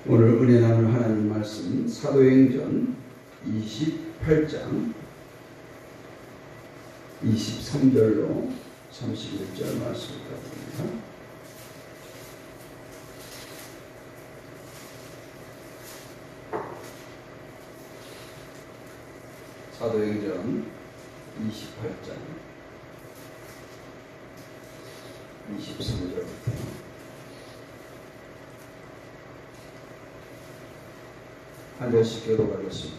오늘 은혜 나눌 하나님 말씀 사도행전 28장 23절로 31절 말씀을 갖습니다. 사도행전 28장 23절부터 한 절씩 교독하겠습니다.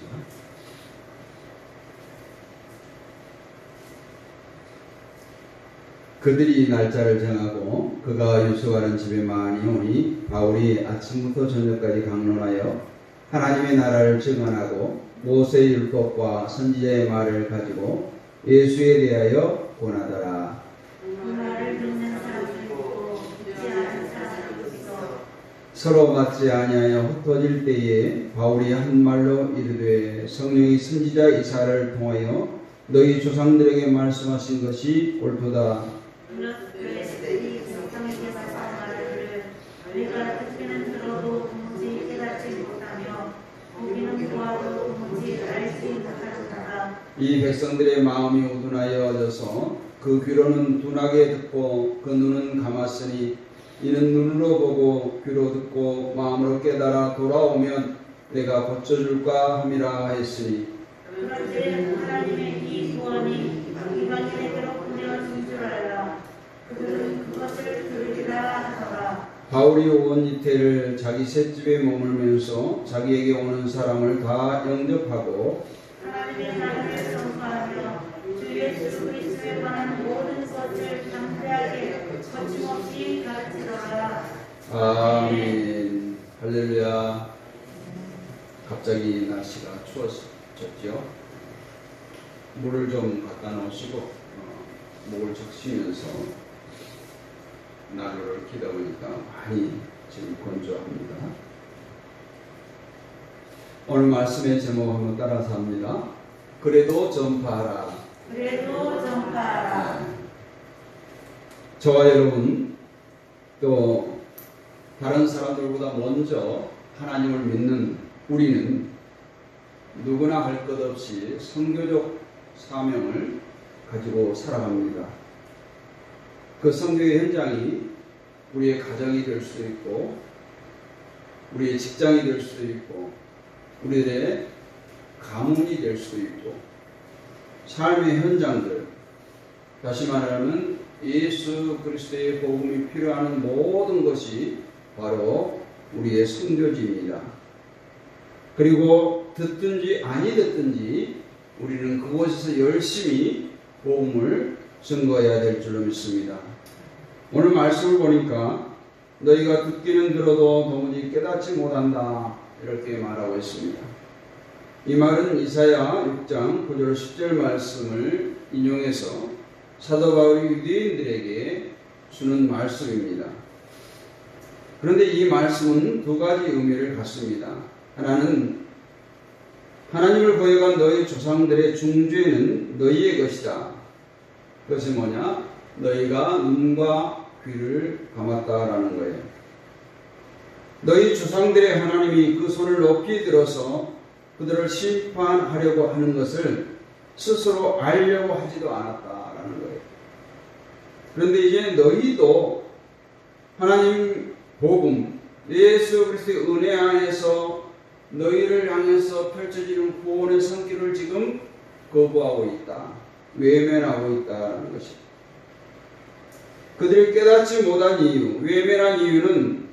그들이 날짜를 정하고 그가 유숙하는 집에 많이 오니 바울이 아침부터 저녁까지 강론하여 하나님의 나라를 증언하고 모세의 율법과 선지자의 말을 가지고 예수에 대하여 권하더라. 서로 맞지 아니하여 흩어질 때에 바울이 한 말로 이르되 성령이 선지자 이사야를 통하여 너희 조상들에게 말씀하신 것이 옳도다. 이 백성들의 마음이 우둔하여져서 그 귀로는 둔하게 듣고 그 눈은 감았으니 이는 눈으로 보고 귀로 듣고 마음으로 깨달아 돌아오면 내가 고쳐줄까 함이라 했으니 그런데 하나님의 이 구원이 이방인에게로 보내어진 줄 알라. 그들은 그것을 들으리라 하더라. 바울이 온 이태를 자기 셋집에 머물면서 자기에게 오는 사람을 다 영접하고 하나님의 나라를 선포하며 주 예수 그리스도에 관한 모든 것을 담대하게 거침없이 가르치더라. 아멘. 할렐루야. 갑자기 날씨가 추워졌죠. 물을 좀 갖다 놓으시고 목을 적시면서 난로를 켜다 보니까 많이 지금 건조합니다. 오늘 말씀의 제목 한번 따라서 합니다. 그래도 전파하라. 그래도 전파하라. 저와 여러분 또 다른 사람들보다 먼저 하나님을 믿는 우리는 누구나 할 것 없이 선교적 사명을 가지고 살아갑니다. 그 선교의 현장이 우리의 가정이 될 수도 있고 우리의 직장이 될 수도 있고 우리의 가문이 될 수도 있고 삶의 현장들, 다시 말하면 예수 그리스도의 복음이 필요한 모든 것이 바로 우리의 선교지입니다. 그리고 듣든지 아니 듣든지 우리는 그곳에서 열심히 복음을 증거해야 될 줄로 믿습니다. 오늘 말씀을 보니까 너희가 듣기는 들어도 도무지 깨닫지 못한다 이렇게 말하고 있습니다. 이 말은 이사야 6장 9절 10절 말씀을 인용해서 사도 바울이 유대인들에게 주는 말씀입니다. 그런데 이 말씀은 두 가지 의미를 갖습니다. 하나는 하나님을 거역한 너희 조상들의 중죄는 너희의 것이다. 그것이 뭐냐? 너희가 눈과 귀를 감았다라는 거예요. 너희 조상들의 하나님이 그 손을 높이 들어서 그들을 심판하려고 하는 것을 스스로 알려고 하지도 않았다라는 거예요. 그런데 이제 너희도 하나님 복음, 예수 그리스도의 은혜 안에서 너희를 향해서 펼쳐지는 구원의 선기를 지금 거부하고 있다. 외면하고 있다는 것입니다. 그들이 깨닫지 못한 이유, 외면한 이유는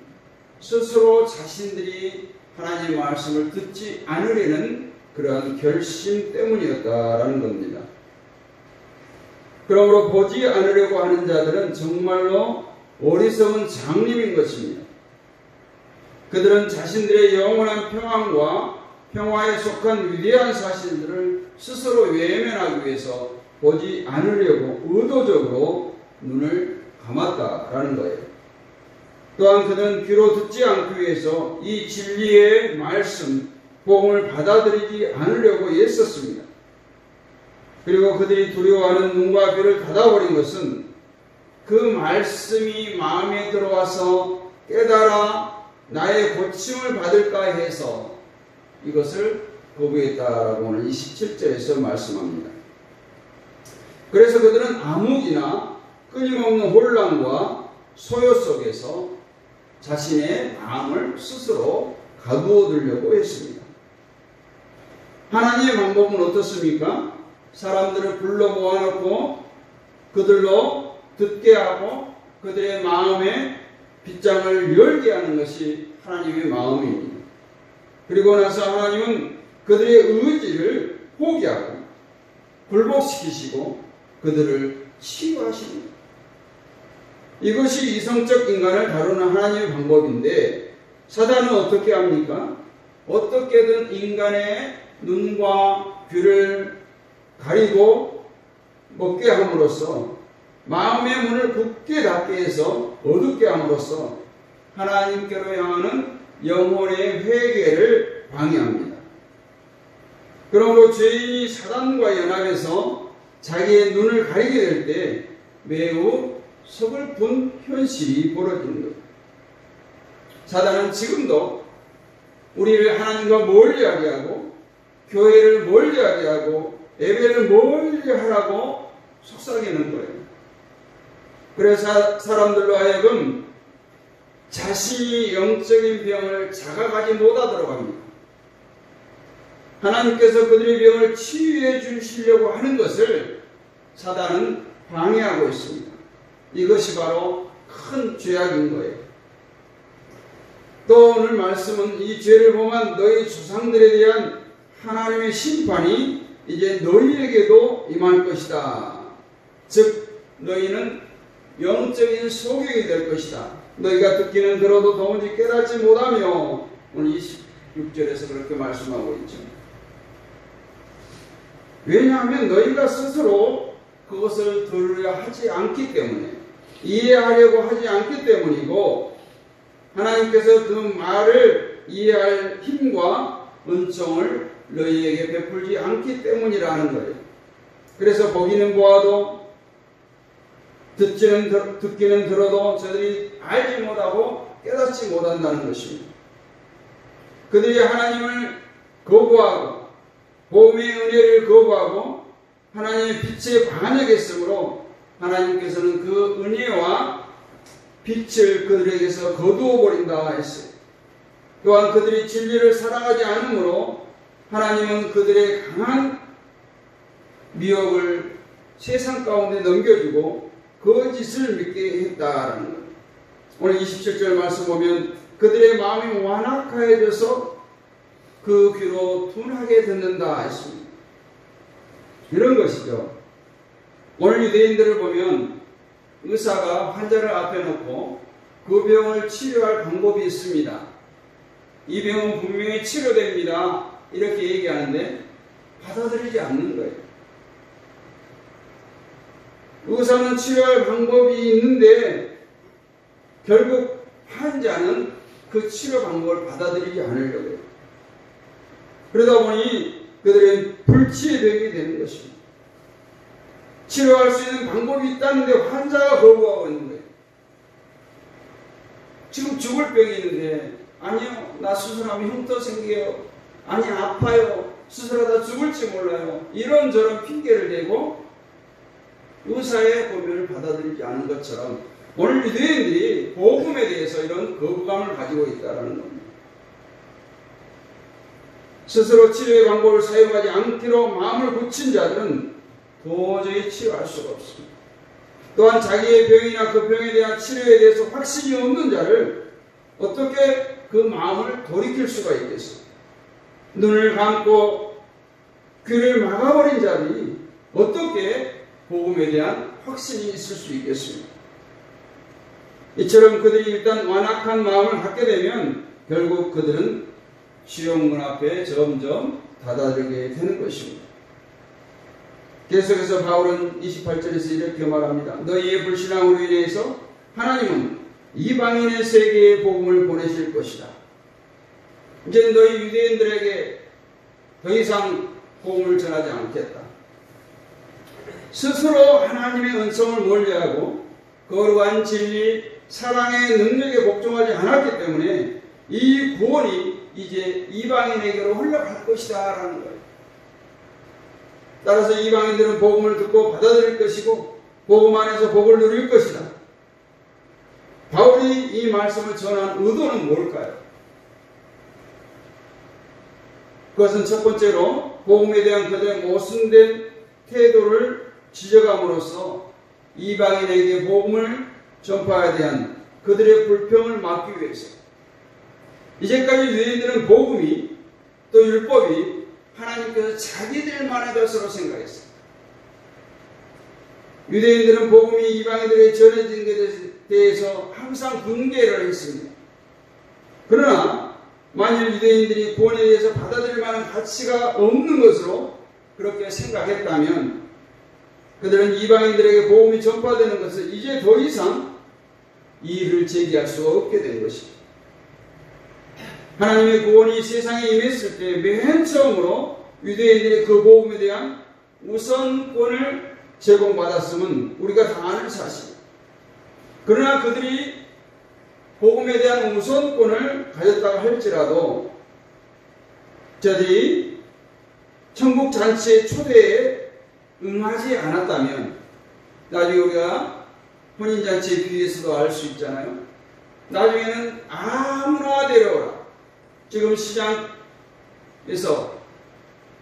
스스로 자신들이 하나님의 말씀을 듣지 않으려는 그러한 결심 때문이었다라는 겁니다. 그러므로 보지 않으려고 하는 자들은 정말로 어리석은 장님인 것입니다. 그들은 자신들의 영원한 평안과 평화에 속한 위대한 사실들을 스스로 외면하기 위해서 보지 않으려고 의도적으로 눈을 감았다라는 거예요. 또한 그는 귀로 듣지 않기 위해서 이 진리의 말씀, 복음을 받아들이지 않으려고 애썼습니다. 그리고 그들이 두려워하는 눈과 귀를 닫아버린 것은 그 말씀이 마음에 들어와서 깨달아 나의 고침을 받을까 해서 이것을 거부했다라고 오늘 27절에서 말씀합니다. 그래서 그들은 암흑이나 끊임없는 혼란과 소요 속에서 자신의 마음을 스스로 가두어두려고 했습니다. 하나님의 방법은 어떻습니까? 사람들을 불러 모아놓고 그들로 듣게 하고 그들의 마음에 빗장을 열게 하는 것이 하나님의 마음입니다. 그리고 나서 하나님은 그들의 의지를 포기하고 굴복시키시고 그들을 치유하십니다. 이것이 이성적 인간을 다루는 하나님의 방법인데 사단은 어떻게 합니까? 어떻게든 인간의 눈과 귀를 가리고 먹게 함으로써 마음의 문을 굳게 닫게 해서 어둡게 함으로써 하나님께로 향하는 영혼의 회개를 방해합니다. 그러므로 죄인이 사단과 연합해서 자기의 눈을 가리게 될 때 매우 서글픈 현실이 벌어지는 것. 사단은 지금도 우리를 하나님과 멀리하게 하고 교회를 멀리하게 하고 예배를 멀리하라고 속삭이는 거예요. 그래서 사람들로 하여금 자신이 영적인 병을 자각하지 못하도록 합니다. 하나님께서 그들의 병을 치유해 주시려고 하는 것을 사단은 방해하고 있습니다. 이것이 바로 큰 죄악인 거예요. 또 오늘 말씀은 이 죄를 범한 너희 조상들에 대한 하나님의 심판이 이제 너희에게도 임할 것이다. 즉 너희는 영적인 소경이 될 것이다. 너희가 듣기는 들어도 도무지 깨닫지 못하며 오늘 26절에서 그렇게 말씀하고 있죠. 왜냐하면 너희가 스스로 그것을 들으려 하지 않기 때문에 이해하려고 하지 않기 때문이고 하나님께서 그 말을 이해할 힘과 은총을 너희에게 베풀지 않기 때문이라는 거예요. 그래서 보기는 보아도 듣기는 들어도 저들이 알지 못하고 깨닫지 못한다는 것입니다. 그들이 하나님을 거부하고 복음의 은혜를 거부하고 하나님의 빛에 반역했으므로 하나님께서는 그 은혜와 빛을 그들에게서 거두어 버린다 했어요. 또한 그들이 진리를 사랑하지 않으므로 하나님은 그들의 강한 미혹을 세상 가운데 넘겨주고 거짓을 믿게 했다라는 거예요. 오늘 27절 말씀 보면 그들의 마음이 완악하여져서 그 귀로 둔하게 듣는다 했습니다. 이런 것이죠. 오늘 유대인들을 보면 의사가 환자를 앞에 놓고 그 병을 치료할 방법이 있습니다. 이 병은 분명히 치료됩니다. 이렇게 얘기하는데 받아들이지 않는 거예요. 의사는 치료할 방법이 있는데 결국 환자는 그 치료 방법을 받아들이지 않으려고 해요. 그러다 보니 그들은 불치의 병이 되는 것입니다. 치료할 수 있는 방법이 있다는데 환자가 거부하고 있는 거예요. 지금 죽을 병이 있는데 아니요, 나 수술하면 흉터 생겨요. 아니 아파요. 수술하다 죽을지 몰라요. 이런저런 핑계를 대고 의사의 고면을 받아들이지 않은 것처럼 오늘 유대인들이 복음에 대해서 이런 거부감을 가지고 있다는 겁니다. 스스로 치료의 방법을 사용하지 않기로 마음을 굳힌 자들은 도저히 치료할 수가 없습니다. 또한 자기의 병이나 그 병에 대한 치료에 대해서 확신이 없는 자를 어떻게 그 마음을 돌이킬 수가 있겠어요? 눈을 감고 귀를 막아버린 자들이 어떻게 복음에 대한 확신이 있을 수 있겠습니까? 이처럼 그들이 일단 완악한 마음을 갖게 되면 결국 그들은 지옥문 앞에 점점 다다르게 되는 것입니다. 계속해서 바울은 28절에서 이렇게 말합니다. 너희의 불신앙으로 인해서 하나님은 이방인의 세계에 복음을 보내실 것이다. 이제 너희 유대인들에게 더 이상 복음을 전하지 않겠다. 스스로 하나님의 은총을 멀리하고 거룩한 진리, 사랑의 능력에 복종하지 않았기 때문에 이 구원이 이제 이방인에게로 흘러갈 것이다 라는 거예요. 따라서 이방인들은 복음을 듣고 받아들일 것이고 복음 안에서 복을 누릴 것이다. 바울이 이 말씀을 전한 의도는 뭘까요? 그것은 첫 번째로 복음에 대한 그들의 모순된 태도를 지적함으로써 이방인에게 복음을 전파에 대한 그들의 불평을 막기 위해서, 이제까지 유대인들은 복음이 또 율법이 하나님께서 자기들만의 것으로 생각했어요. 유대인들은 복음이 이방인들에게 전해진 것에 대해서 항상 분개를 했습니다. 그러나 만일 유대인들이 구원에 대해서 받아들일 만한 가치가 없는 것으로 그렇게 생각했다면 그들은 이방인들에게 복음이 전파되는 것을 이제 더 이상 이의를 제기할 수가 없게 된 것입니다. 하나님의 구원이 세상에 임했을 때 맨 처음으로 유대인들이 그 복음에 대한 우선권을 제공받았음은 우리가 다 아는 사실입니다. 그러나 그들이 복음에 대한 우선권을 가졌다고 할지라도 저들이 천국 잔치의 초대에 응하지 않았다면 나중에 우리가 혼인잔치의 비유에서도 알 수 있잖아요. 나중에는 아무나 데려오라. 지금 시장에서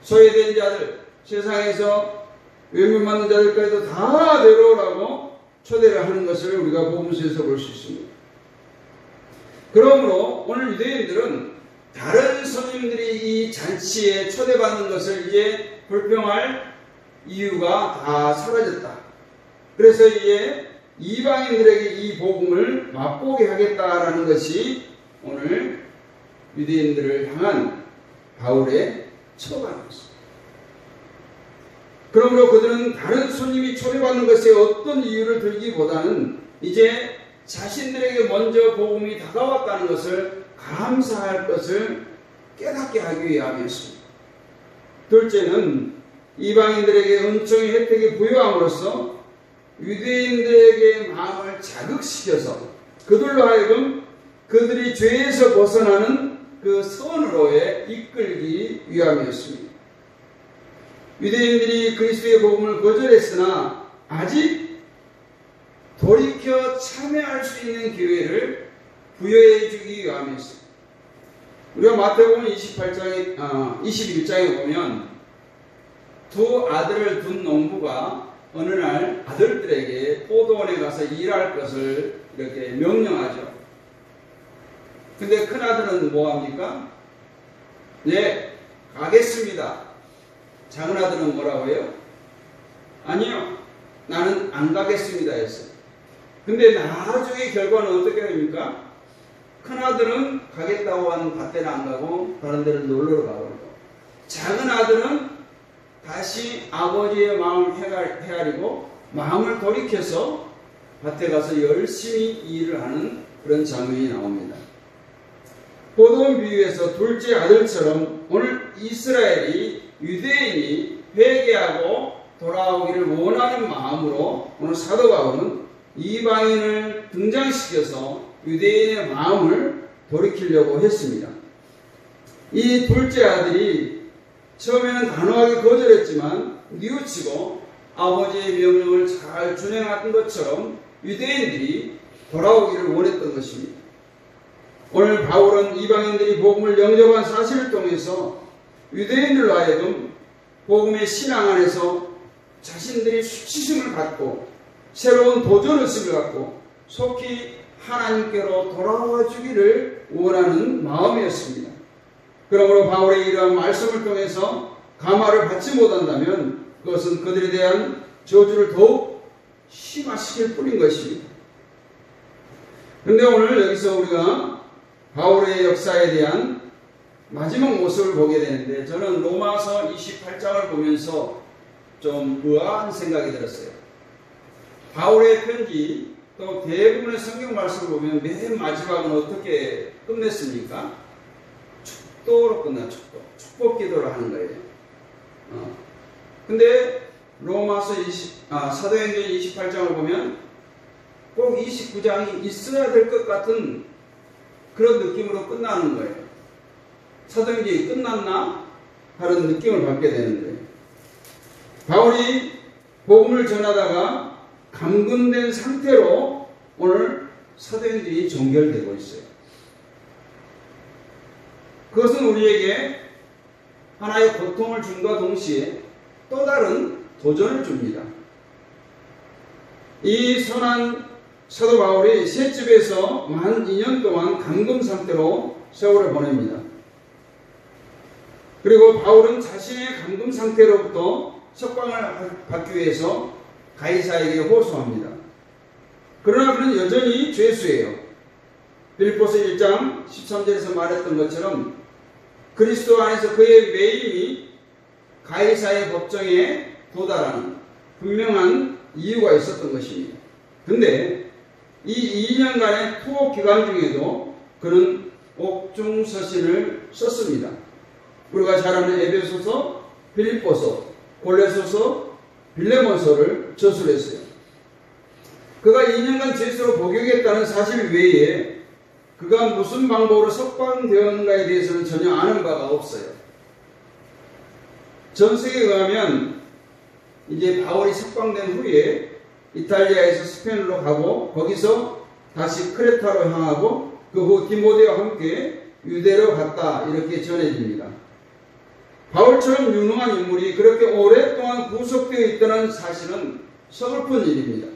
소외된 자들, 세상에서 외면받는 자들까지도 다 데려오라고 초대를 하는 것을 우리가 복음서에서 볼 수 있습니다. 그러므로 오늘 유대인들은 다른 손님들이 이 잔치에 초대받는 것을 이제 불평할 이유가 다 사라졌다. 그래서 이제 이방인들에게 이 복음을 맛보게 하겠다라는 것이 오늘 유대인들을 향한 바울의 처방이었습니다. 그러므로 그들은 다른 손님이 초대받는 것에 어떤 이유를 들기보다는 이제 자신들에게 먼저 복음이 다가왔다는 것을 감사할 것을 깨닫게 하기 위함이었습니다. 둘째는 이방인들에게 은총의 혜택이 부여함으로써 유대인들에게 마음을 자극시켜서 그들로 하여금 그들이 죄에서 벗어나는 그 선으로에 이끌기 위함이었습니다. 유대인들이 그리스도의 복음을 거절했으나 아직 돌이켜 참여할 수 있는 기회를 부여해 주기 위함이었습니다. 우리가 마태복음 21장에 보면 두 아들을 둔 농부가 어느 날 아들들에게 포도원에 가서 일할 것을 이렇게 명령하죠. 근데 큰아들은 뭐합니까? 네, 가겠습니다. 작은아들은 뭐라고 해요? 아니요, 나는 안 가겠습니다 했어요. 근데 나중에 결과는 어떻게 됩니까? 큰아들은 가겠다고 하는 밭에는 안 가고 다른 데를 놀러 가고, 작은아들은 다시 아버지의 마음을 헤아리고 마음을 돌이켜서 밭에 가서 열심히 일을 하는 그런 장면이 나옵니다. 포도원 비유에서 둘째 아들처럼 오늘 이스라엘이 유대인이 회개하고 돌아오기를 원하는 마음으로 오늘 사도 바울은 이방인을 등장시켜서 유대인의 마음을 돌이키려고 했습니다. 이 둘째 아들이 처음에는 단호하게 거절했지만 뉘우치고 아버지의 명령을 잘 준행한 것처럼 유대인들이 돌아오기를 원했던 것입니다. 오늘 바울은 이방인들이 복음을 영접한 사실을 통해서 유대인들로 하여금 복음의 신앙 안에서 자신들이 수치심을 갖고 새로운 도전의식을 갖고 속히 하나님께로 돌아와 주기를 원하는 마음이었습니다. 그러므로 바울의 이러한 말씀을 통해서 감화를 받지 못한다면 그것은 그들에 대한 저주를 더욱 심화시킬 뿐인 것입니다. 그런데 오늘 여기서 우리가 바울의 역사에 대한 마지막 모습을 보게 되는데, 저는 로마서 28장을 보면서 좀 의아한 생각이 들었어요. 바울의 편지 또 대부분의 성경 말씀을 보면 맨 마지막은 어떻게 끝냈습니까? 축도로 끝나. 축복 기도를 하는 거예요. 근데 로마서 사도행전 28장을 보면 꼭 29장이 있어야 될 것 같은 그런 느낌으로 끝나는 거예요. 사도행전이 끝났나? 하는 느낌을 받게 되는 거예요. 바울이 복음을 전하다가 감금된 상태로 오늘 사도행전이 종결되고 있어요. 그것은 우리에게 하나의 고통을 줌과 동시에 또 다른 도전을 줍니다. 이 선한 사도 바울이 셋집에서 만 2년 동안 감금 상태로 세월을 보냅니다. 그리고 바울은 자신의 감금 상태로부터 석방을 받기 위해서 가이사에게 호소합니다. 그러나 그는 여전히 죄수예요. 빌립보서 1장 13절에서 말했던 것처럼 그리스도 안에서 그의 매임이 가이사의 법정에 도달하는 분명한 이유가 있었던 것입니다. 근데 이 2년간의 투옥 기간 중에도 그는 옥중서신을 썼습니다. 우리가 잘 아는 에베소서, 빌립보서, 골로새서, 빌레몬서를 저술했어요. 그가 2년간 죄수로 복역했다는 사실 외에 그가 무슨 방법으로 석방되었는가에 대해서는 전혀 아는 바가 없어요. 전설에 의하면 이제 바울이 석방된 후에 이탈리아에서 스페인으로 가고 거기서 다시 크레타로 향하고 그 후 디모데와 함께 유대로 갔다 이렇게 전해집니다. 바울처럼 유능한 인물이 그렇게 오랫동안 구속되어 있다는 사실은 서글픈 일입니다.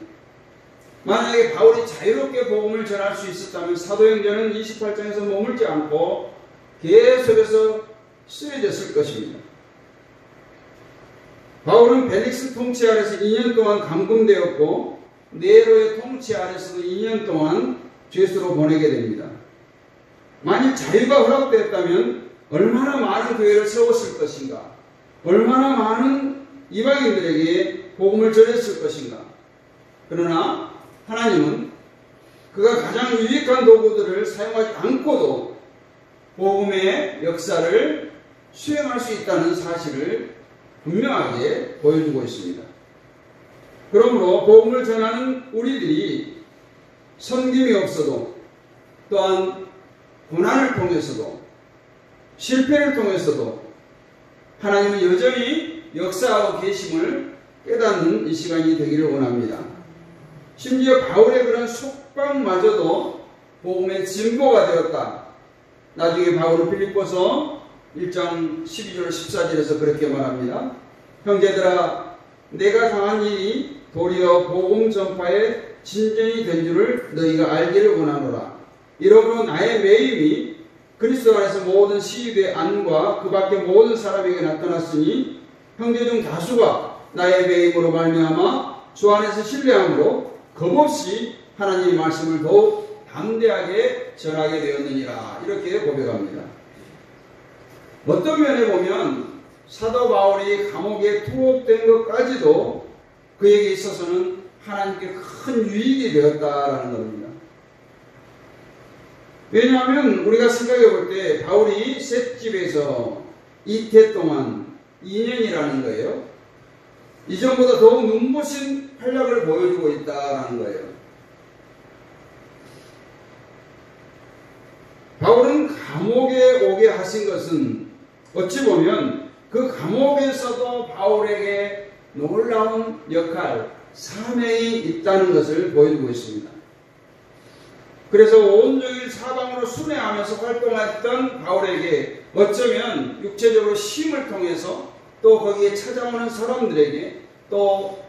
만약에 바울이 자유롭게 복음을 전할 수 있었다면 사도행전은 28장에서 머물지 않고 계속해서 쓰여졌을 것입니다. 바울은 벨릭스 통치 아래서 2년 동안 감금되었고 네로의 통치 아래서도 2년 동안 죄수로 보내게 됩니다. 만일 자유가 허락되었다면 얼마나 많은 교회를 세웠을 것인가, 얼마나 많은 이방인들에게 복음을 전했을 것인가. 그러나 하나님은 그가 가장 유익한 도구들을 사용하지 않고도 복음의 역사를 수행할 수 있다는 사실을 분명하게 보여주고 있습니다. 그러므로 복음을 전하는 우리들이 섬김이 없어도 또한 고난을 통해서도 실패를 통해서도 하나님은 여전히 역사하고 계심을 깨닫는 이 시간이 되기를 원합니다. 심지어 바울의 그런 속박마저도 복음의 진보가 되었다. 나중에 바울은 빌립보서 1장 12절 14절에서 그렇게 말합니다. 형제들아, 내가 당한 일이 도리어 복음 전파의 진전이 된 줄을 너희가 알기를 원하노라. 이러므로 나의 매임이 그리스도 안에서 모든 시위대 안과 그 밖의 모든 사람에게 나타났으니 형제 중 다수가 나의 매임으로 말미암아 주 안에서 신뢰함으로 겁없이 하나님의 말씀을 더욱 담대하게 전하게 되었느니라. 이렇게 고백합니다. 어떤 면에 보면 사도 바울이 감옥에 투옥된 것까지도 그에게 있어서는 하나님께 큰 유익이 되었다라는 겁니다. 왜냐하면 우리가 생각해 볼 때 바울이 셋집에서 이태 동안 2년이라는 거예요. 이전보다 더욱 눈부신 활약을 보여주고 있다는 거예요. 바울은 감옥에 오게 하신 것은 어찌 보면 그 감옥에서도 바울에게 놀라운 역할, 사명이 있다는 것을 보여주고 있습니다. 그래서 온종일 사방으로 순회하면서 활동했던 바울에게 어쩌면 육체적으로 쉼을 통해서 또 거기에 찾아오는 사람들에게 또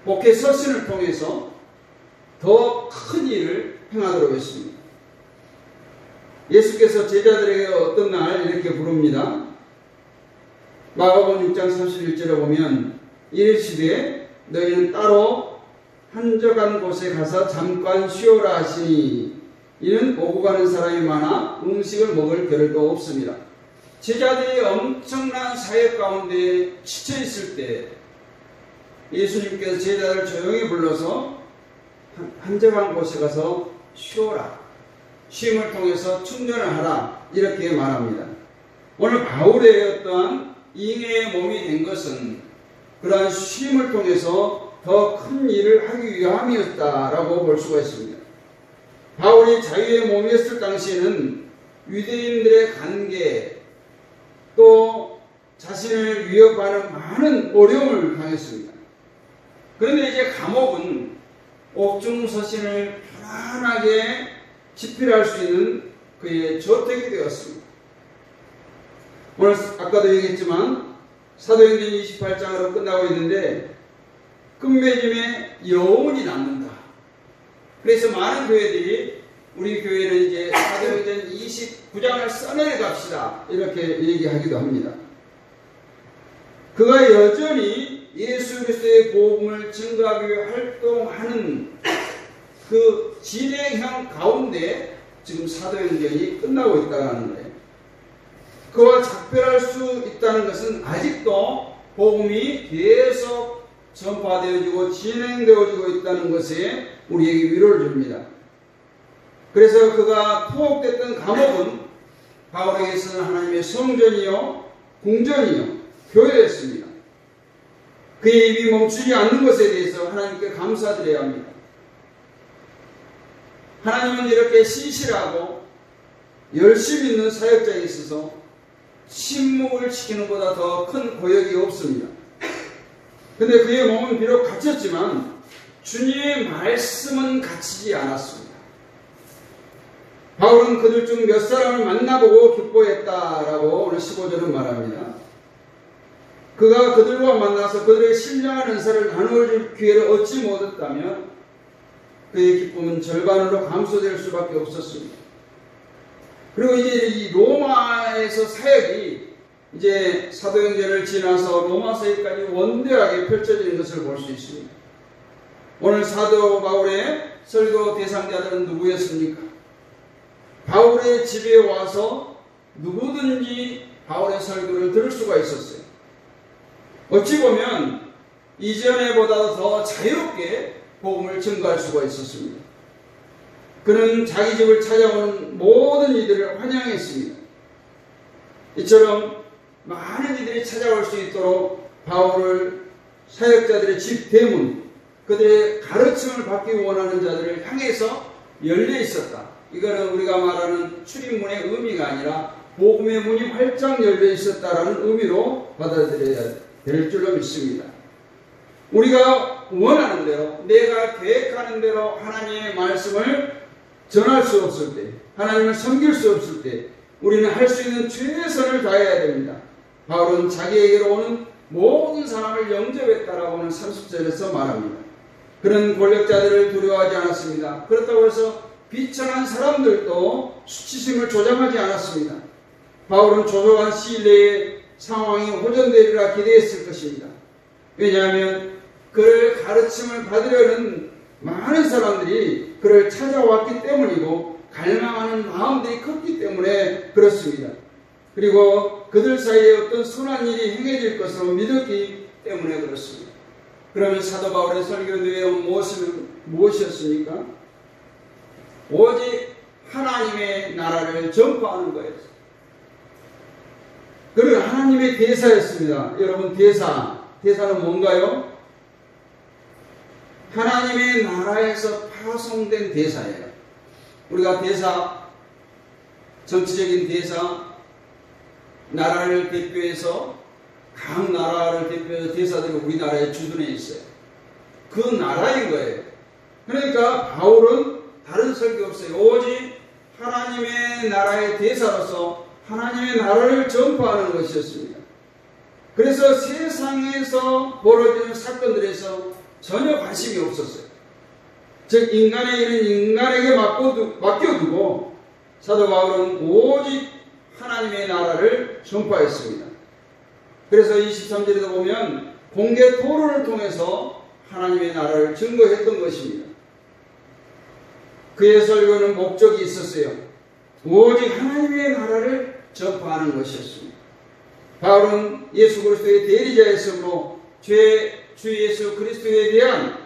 목회 서신을 통해서 더 큰 일을 행하도록 했습니다. 예수께서 제자들에게 어떤 날 이렇게 부릅니다. 마가복음 6장 31절에 보면 이르시되 너희는 따로 한적한 곳에 가서 잠깐 쉬어라 하시니 이는 오고 가는 사람이 많아 음식을 먹을 겨를도 없습니다. 제자들이 엄청난 사역 가운데 지쳐 있을 때 예수님께서 제자들을 조용히 불러서 한적한 곳에 가서 쉬어라, 쉼을 통해서 충전을 하라, 이렇게 말합니다. 오늘 바울의 어떠한 ing의 몸이 된 것은 그러한 쉼을 통해서 더 큰 일을 하기 위함이었다라고 볼 수가 있습니다. 바울이 자유의 몸이었을 당시에는 유대인들의 관계 또 자신을 위협하는 많은 어려움을 당했습니다. 그런데 이제 감옥은 옥중서신을 편안하게 집필할 수 있는 그의 저택이 되었습니다. 오늘 아까도 얘기했지만 사도행전 28장으로 끝나고 있는데 끝맺음에 여운이 남는다. 그래서 많은 교회들이 우리 교회는 이제 사도행전 29장을 써내려갑시다 이렇게 얘기하기도 합니다. 그가 여전히 예수 그리스도의 복음을 증거하기 위해 활동하는 그 진행형 가운데 지금 사도행전이 끝나고 있다는 거예요. 그와 작별할 수 있다는 것은 아직도 복음이 계속 전파되어지고 진행되어지고 있다는 것에 우리에게 위로를 줍니다. 그래서 그가 투옥됐던 감옥은 바울에게서는 하나님의 성전이요 궁전이요 교회였습니다. 그의 입이 멈추지 않는 것에 대해서 하나님께 감사드려야 합니다. 하나님은 이렇게 신실하고 열심히 있는 사역자에 있어서 침묵을 지키는 것보다 더 큰 고역이 없습니다. 근데 그의 몸은 비록 갇혔지만 주님의 말씀은 갇히지 않았습니다. 바울은 그들 중 몇 사람을 만나보고 기뻐했다라고 오늘 15절은 말합니다. 그가 그들과 만나서 그들의 신령한 은사를 나누어줄 기회를 얻지 못했다면 그의 기쁨은 절반으로 감소될 수밖에 없었습니다. 그리고 이제 이 로마에서 사역이 이제 사도행전을 지나서 로마서에까지 원대하게 펼쳐지는 것을 볼 수 있습니다. 오늘 사도 바울의 설교 대상자들은 누구였습니까? 바울의 집에 와서 누구든지 바울의 설교를 들을 수가 있었어요. 어찌 보면 이전에보다 더 자유롭게 복음을 증거할 수가 있었습니다. 그는 자기 집을 찾아오는 모든 이들을 환영했습니다. 이처럼 많은 이들이 찾아올 수 있도록 바울을 사역자들의 집 대문, 그들의 가르침을 받기 원하는 자들을 향해서 열려 있었다. 이거는 우리가 말하는 출입문의 의미가 아니라 복음의 문이 활짝 열려 있었다라는 의미로 받아들여야 될 줄로 믿습니다. 우리가 원하는 대로, 내가 계획하는 대로 하나님의 말씀을 전할 수 없을 때, 하나님을 섬길 수 없을 때 우리는 할 수 있는 최선을 다해야 됩니다. 바울은 자기에게로 오는 모든 사람을 영접했다라고 하는 30절에서 말합니다. 그는 권력자들을 두려워하지 않았습니다. 그렇다고 해서 비천한 사람들도 수치심을 조장하지 않았습니다. 바울은 조속한 시일 내에 상황이 호전되리라 기대했을 것입니다. 왜냐하면 그를 가르침을 받으려는 많은 사람들이 그를 찾아왔기 때문이고 갈망하는 마음들이 컸기 때문에 그렇습니다. 그리고 그들 사이에 어떤 선한 일이 행해질 것으로 믿었기 때문에 그렇습니다. 그러면 사도 바울의 설교 내용 무엇이었습니까? 오직 하나님의 나라를 전파하는 거였습니다. 그는 하나님의 대사였습니다. 여러분, 대사는 뭔가요? 하나님의 나라에서 파송된 대사예요. 우리가 대사, 정치적인 대사, 나라를 대표해서 각 나라를 대표해서 대사들이 우리나라에 주둔해 있어요. 그 나라인 거예요. 그러니까 바울은 다른 설교 없어요. 오직 하나님의 나라의 대사로서 하나님의 나라를 전파하는 것이었습니다. 그래서 세상에서 벌어지는 사건들에서 전혀 관심이 없었어요. 즉 인간의 일은 인간에게 맡겨두고 사도 바울은 오직 하나님의 나라를 전파했습니다. 그래서 23절에도 보면 공개 토론을 통해서 하나님의 나라를 증거했던 것입니다. 그의 설교는 목적이 있었어요. 오직 하나님의 나라를 전파하는 것이었습니다. 바울은 예수 그리스도의 대리자였으므로 주 예수 그리스도에 대한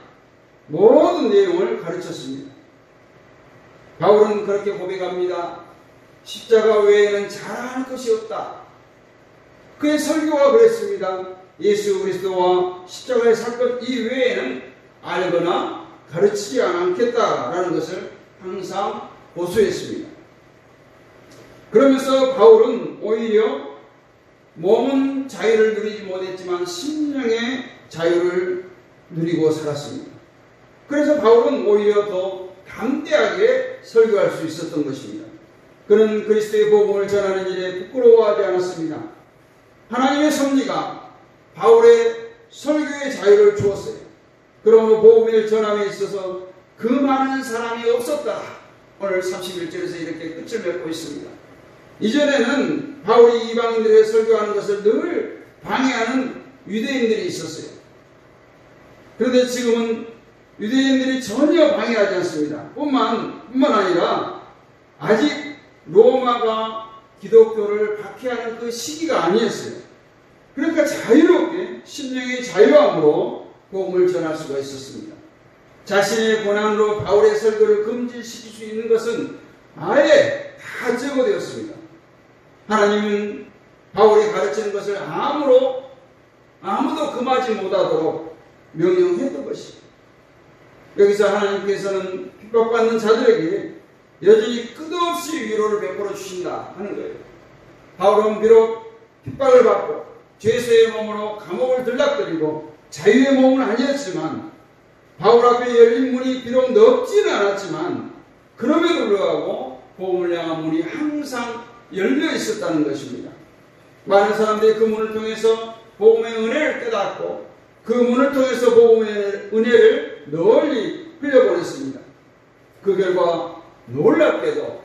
모든 내용을 가르쳤습니다. 바울은 그렇게 고백합니다. 십자가 외에는 잘할 것이 없다. 그의 설교가 그랬습니다. 예수 그리스도와 십자가의 사건 이외에는 알거나 가르치지 않겠다라는 것을 항상 고수했습니다. 그러면서 바울은 오히려 몸은 자유를 누리지 못했지만 심령의 자유를 누리고 살았습니다. 그래서 바울은 오히려 더 담대하게 설교할 수 있었던 것입니다. 그는 그리스도의 복음을 전하는 일에 부끄러워하지 않았습니다. 하나님의 섭리가 바울의 설교의 자유를 주었어요. 그러므로 복음의 전함에 있어서 그 많은 사람이 없었다. 오늘 31절에서 이렇게 끝을 맺고 있습니다. 이전에는 바울이 이방인들에게 설교하는 것을 늘 방해하는 유대인들이 있었어요. 그런데 지금은 유대인들이 전혀 방해하지 않습니다. 뿐만 아니라 아직 로마가 기독교를 박해하는 그 시기가 아니었어요. 그러니까 자유롭게 심령의 자유함으로 복음을 전할 수가 있었습니다. 자신의 고난으로 바울의 설교를 금지시킬 수 있는 것은 아예 다 제거되었습니다. 하나님은 바울이 가르치는 것을 아무도 금하지 못하도록 명령했던 것입니다. 여기서 하나님께서는 핍박받는 자들에게 여전히 끝없이 위로를 베풀어 주신다 하는 거예요. 바울은 비록 핍박을 받고 죄수의 몸으로 감옥을 들락거리고 자유의 몸은 아니었지만 바울 앞에 열린 문이 비록 넓지는 않았지만 그럼에도 불구하고 복음을 향한 문이 항상 열려 있었다는 것입니다. 많은 사람들이 그 문을 통해서 복음의 은혜를 깨닫고 그 문을 통해서 복음의 은혜를 널리 흘려보냈습니다. 그 결과 놀랍게도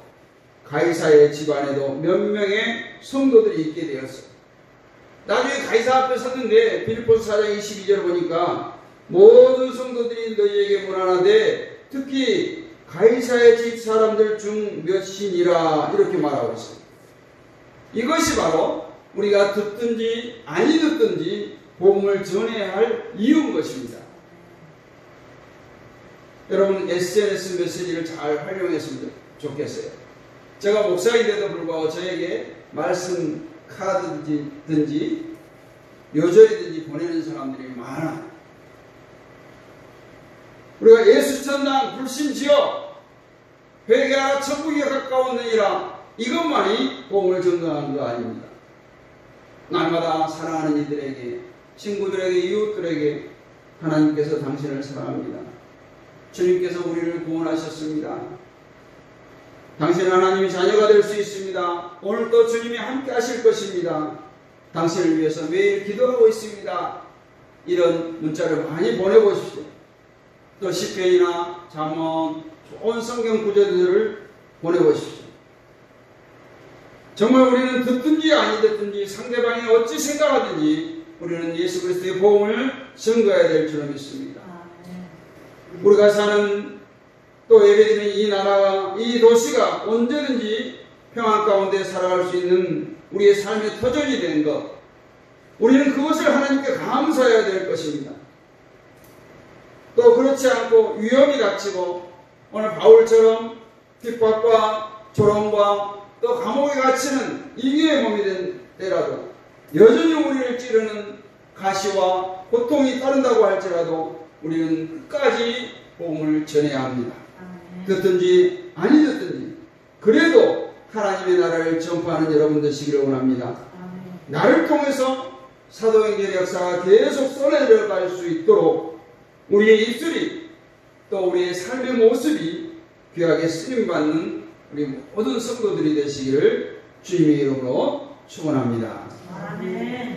가이사의 집안에도 몇 명의 성도들이 있게 되었어요. 나중에 가이사 앞에 섰는데 빌립보서 4장 22절 보니까 모든 성도들이 너희에게 문안하되 특히 가이사의 집 사람들 중 몇이니라 이렇게 말하고 있어요. 이것이 바로 우리가 듣든지 아니 듣든지 복음을 전해야 할 이유인 것입니다. 여러분 SNS 메시지를 잘 활용했으면 좋겠어요. 제가 목사인데도 불구하고 저에게 말씀 카드든지 요절이든지 보내는 사람들이 많아요. 우리가 예수천당 불신지어 회개하라 천국에 가까웠느니라 이것만이 복음을 전가하는 거 아닙니다. 날마다 사랑하는 이들에게 친구들에게 이웃들에게 하나님께서 당신을 사랑합니다. 주님께서 우리를 구원하셨습니다. 당신은 하나님의 자녀가 될 수 있습니다. 오늘도 주님이 함께 하실 것입니다. 당신을 위해서 매일 기도하고 있습니다. 이런 문자를 많이 보내보십시오. 또 시편이나 잠언 좋은 성경 구절들을 보내보십시오. 정말 우리는 듣든지 아니 듣든지 상대방이 어찌 생각하든지 우리는 예수 그리스도의 복음을 증거해야 될 줄을 믿습니다. 우리가 사는 또 예배드리는 이 나라와 이 도시가 언제든지 평안 가운데 살아갈 수 있는 우리의 삶의 터전이 되는 것, 우리는 그것을 하나님께 감사해야 될 것입니다. 또 그렇지 않고 위험이 닥치고 오늘 바울처럼 핍박과 조롱과 또 감옥에 갇히는 이기의 몸이 된 때라도 여전히 우리를 찌르는 가시와 고통이 따른다고 할지라도 우리는 끝까지 복음을 전해야 합니다. 듣든지 아니 듣든지 그래도 하나님의 나라를 전파하는 여러분 되시기를 원합니다. 나를 통해서 사도행전의 역사가 계속 쏟아내려갈 수 있도록 우리의 입술이 또 우리의 삶의 모습이 귀하게 쓰임받는 우리 모든 성도들이 되시기를 주님의 이름으로 축원합니다. 아멘.